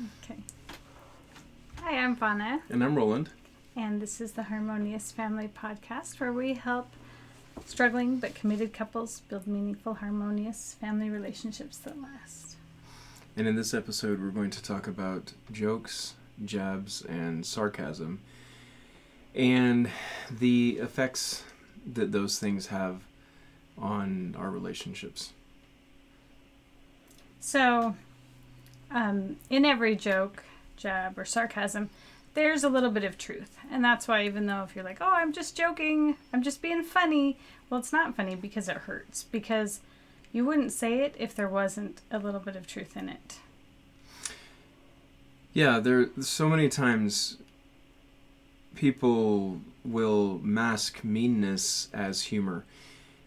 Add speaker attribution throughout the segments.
Speaker 1: Okay. Hi, I'm Vauna.
Speaker 2: And I'm Roland.
Speaker 1: And this is the Harmonious Family Podcast, where we help struggling but committed couples build meaningful, harmonious family relationships that last.
Speaker 2: And in this episode, we're going to talk about jokes, jabs, and sarcasm, and the effects that those things have on our relationships.
Speaker 1: So, in every joke, jab, or sarcasm, there's a little bit of truth. And that's why, even though if you're like, oh, I'm just joking, I'm just being funny, well, it's not funny because it hurts. Because you wouldn't say it if there wasn't a little bit of truth in it.
Speaker 2: Yeah, there so many times people will mask meanness as humor.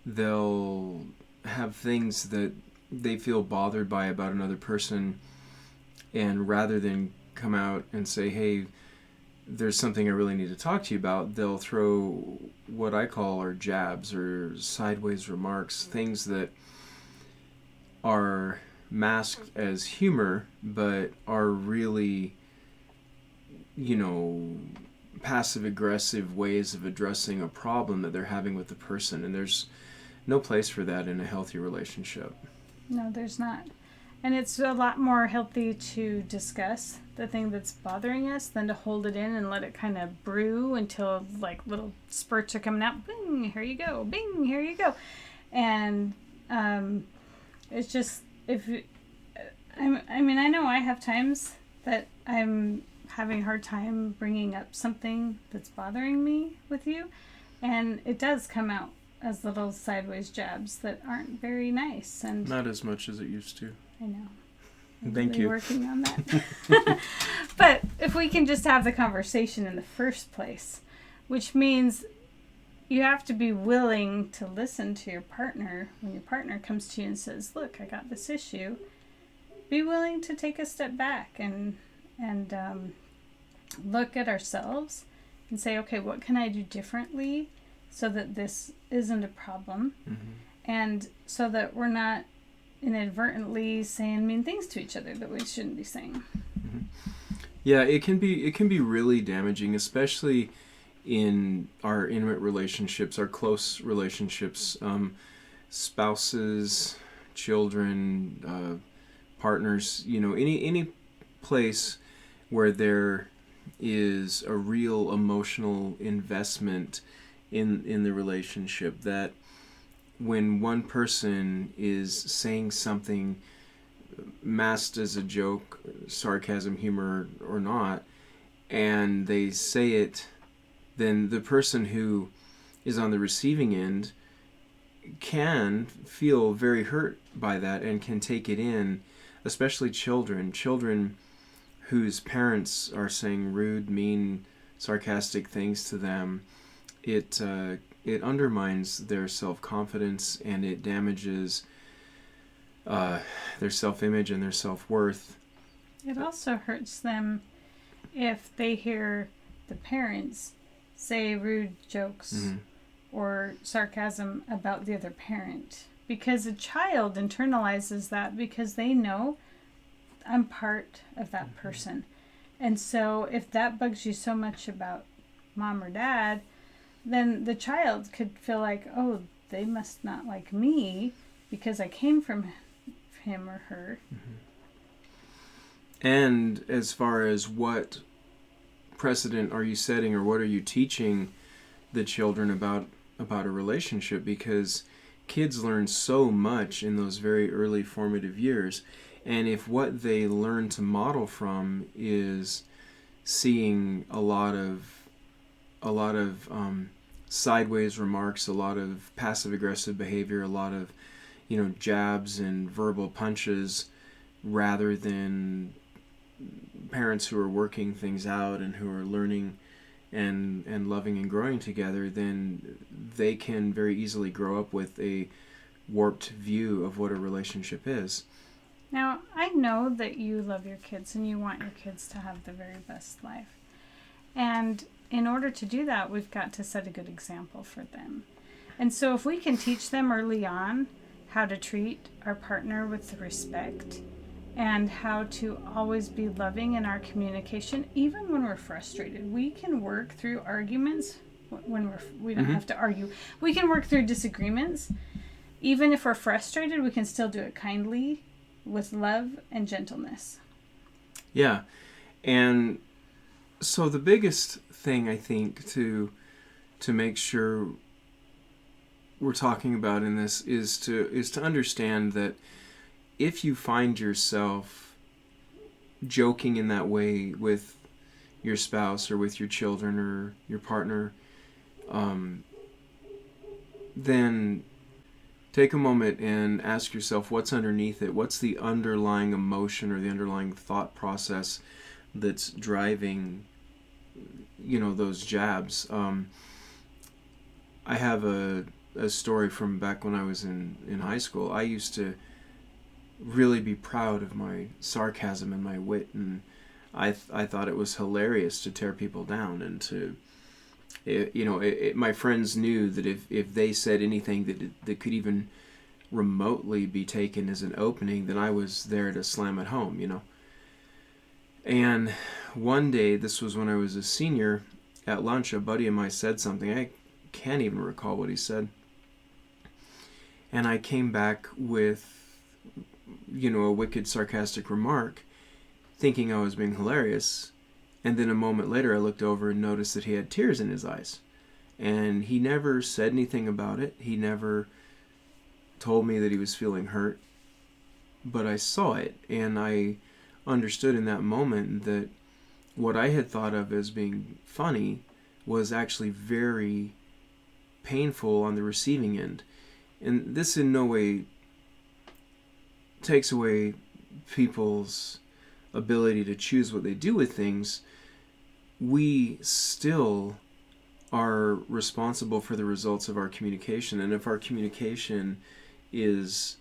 Speaker 2: They'll have things that they feel bothered by about another person, and rather than come out and say, hey, there's something I really need to talk to you about, they'll throw what I call are jabs or sideways remarks, things that are masked as humor but are really, passive-aggressive ways of addressing a problem that they're having with the person, and there's no place for that in a healthy relationship.
Speaker 1: No, there's not. And it's a lot more healthy to discuss the thing that's bothering us than to hold it in and let it kind of brew until like little spurts are coming out. Bing, here you go. Bing, here you go. And it's just, I know I have times that I'm having a hard time bringing up something that's bothering me with you. And it does come out as little sideways jabs that aren't very nice. And
Speaker 2: not as much as it used to.
Speaker 1: I know.
Speaker 2: Thank you.
Speaker 1: Working on that. But if we can just have the conversation in the first place, which means you have to be willing to listen to your partner when your partner comes to you and says, look, I got this issue. Be willing to take a step back and look at ourselves and say, okay, what can I do differently so that this isn't a problem?
Speaker 2: Mm-hmm.
Speaker 1: And so that we're not inadvertently saying mean things to each other that we shouldn't be saying.
Speaker 2: Mm-hmm. Yeah, it can be really damaging, especially in our intimate relationships, our close relationships, spouses, children, partners. Any place where there is a real emotional investment in the relationship, that when one person is saying something masked as a joke, sarcasm, humor, or not, and they say it, then the person who is on the receiving end can feel very hurt by that and can take it in, especially children whose parents are saying rude, mean, sarcastic things to them. It undermines their self-confidence, and it damages their self-image and their self-worth.
Speaker 1: It also hurts them if they hear the parents say rude jokes
Speaker 2: Mm-hmm.
Speaker 1: or sarcasm about the other parent. Because a child internalizes that because they know I'm part of that person. And so if that bugs you so much about mom or dad, then the child could feel like, oh, they must not like me because I came from him or her.
Speaker 2: Mm-hmm. And as far as what precedent are you setting, or what are you teaching the children about a relationship? Because kids learn so much in those very early formative years. And if what they learn to model from is seeing a lot of sideways remarks, a lot of passive-aggressive behavior, a lot of, jabs and verbal punches, rather than parents who are working things out and who are learning and loving and growing together, then they can very easily grow up with a warped view of what a relationship is.
Speaker 1: Now, I know that you love your kids and you want your kids to have the very best life. And in order to do that, we've got to set a good example for them. And so if we can teach them early on how to treat our partner with respect and how to always be loving in our communication, even when we're frustrated. We can work through arguments when we don't have to argue. We can work through disagreements. Even if we're frustrated, we can still do it kindly with love and gentleness.
Speaker 2: Yeah. And so the biggest thing I think to make sure we're talking about in this is to understand that if you find yourself joking in that way with your spouse or with your children or your partner, then take a moment and ask yourself what's underneath it. What's the underlying emotion or the underlying thought process that's driving, those jabs. I have a story from back when I was in high school. I used to really be proud of my sarcasm and my wit, and I thought it was hilarious to tear people down and to, my friends knew that if they said anything that could even remotely be taken as an opening, then I was there to slam it home, And one day, this was when I was a senior, at lunch, a buddy of mine said something. I can't even recall what he said. And I came back with, a wicked, sarcastic remark, thinking I was being hilarious. And then a moment later, I looked over and noticed that he had tears in his eyes. And he never said anything about it. He never told me that he was feeling hurt. But I saw it, and I understood in that moment that what I had thought of as being funny was actually very painful on the receiving end. And this in no way takes away people's ability to choose what they do with things. We still are responsible for the results of our communication. And if our communication is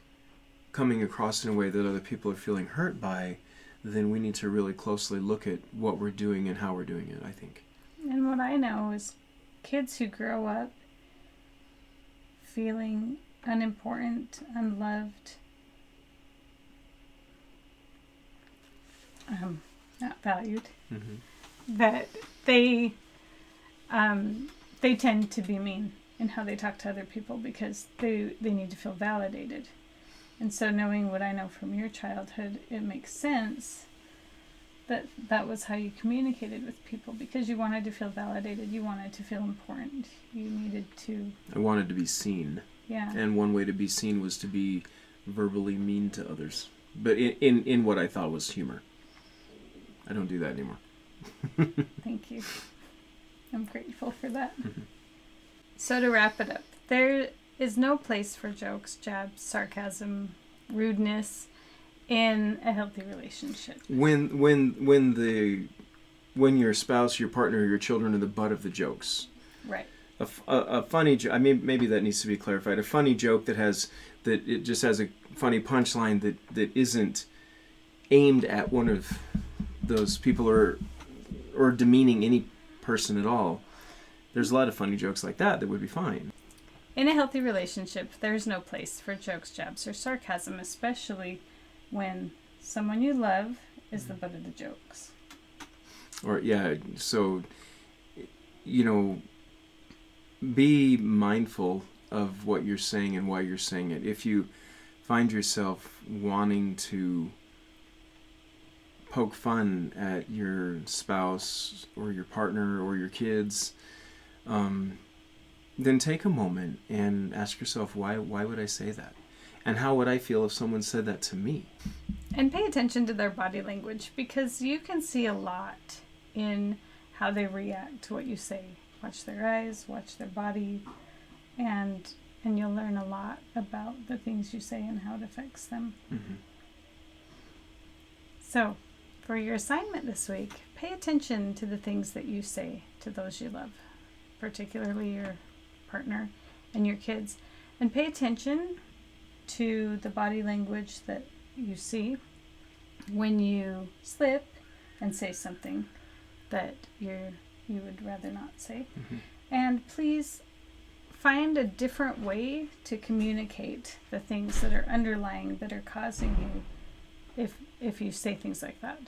Speaker 2: coming across in a way that other people are feeling hurt by, then we need to really closely look at what we're doing and how we're doing it, I think.
Speaker 1: And what I know is kids who grow up feeling unimportant, unloved, not valued, that they tend to be mean in how they talk to other people because they need to feel validated. And so knowing what I know from your childhood, it makes sense that was how you communicated with people, because you wanted to feel validated, you wanted to feel important, you needed to...
Speaker 2: I wanted to be seen.
Speaker 1: Yeah.
Speaker 2: And one way to be seen was to be verbally mean to others. But in what I thought was humor. I don't do that anymore.
Speaker 1: Thank you. I'm grateful for that. So to wrap it up, there is no place for jokes, jabs, sarcasm, rudeness in a healthy relationship.
Speaker 2: When your spouse, your partner, your children are the butt of the jokes.
Speaker 1: Right.
Speaker 2: A funny joke. I mean, maybe that needs to be clarified. A funny joke that it just has a funny punchline that isn't aimed at one of those people or demeaning any person at all. There's a lot of funny jokes like that would be fine.
Speaker 1: In a healthy relationship, there's no place for jokes, jabs, or sarcasm, especially when someone you love is the butt of the jokes.
Speaker 2: Or, yeah, so, be mindful of what you're saying and why you're saying it. If you find yourself wanting to poke fun at your spouse or your partner or your kids, then take a moment and ask yourself, why would I say that? And how would I feel if someone said that to me?
Speaker 1: And pay attention to their body language, because you can see a lot in how they react to what you say. Watch their eyes, watch their body, and you'll learn a lot about the things you say and how it affects them.
Speaker 2: Mm-hmm.
Speaker 1: So, for your assignment this week, pay attention to the things that you say to those you love, particularly your partner and your kids, and pay attention to the body language that you see when you slip and say something that you would rather not say.
Speaker 2: Mm-hmm.
Speaker 1: And please find a different way to communicate the things that are underlying, that are causing you if you say things like that.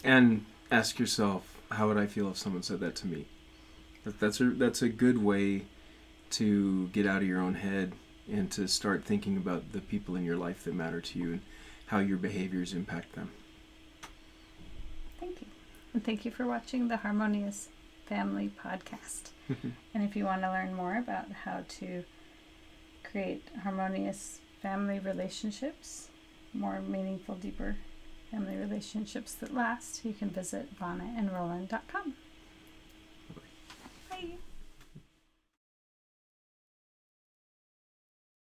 Speaker 2: And ask yourself, how would I feel if someone said that to me? That's a good way to get out of your own head and to start thinking about the people in your life that matter to you and how your behaviors impact them.
Speaker 1: Thank you. And thank you for watching the Harmonious Family Podcast. And if you want to learn more about how to create harmonious family relationships, more meaningful, deeper family relationships that last, you can visit VaunaandRoland.com. Bye.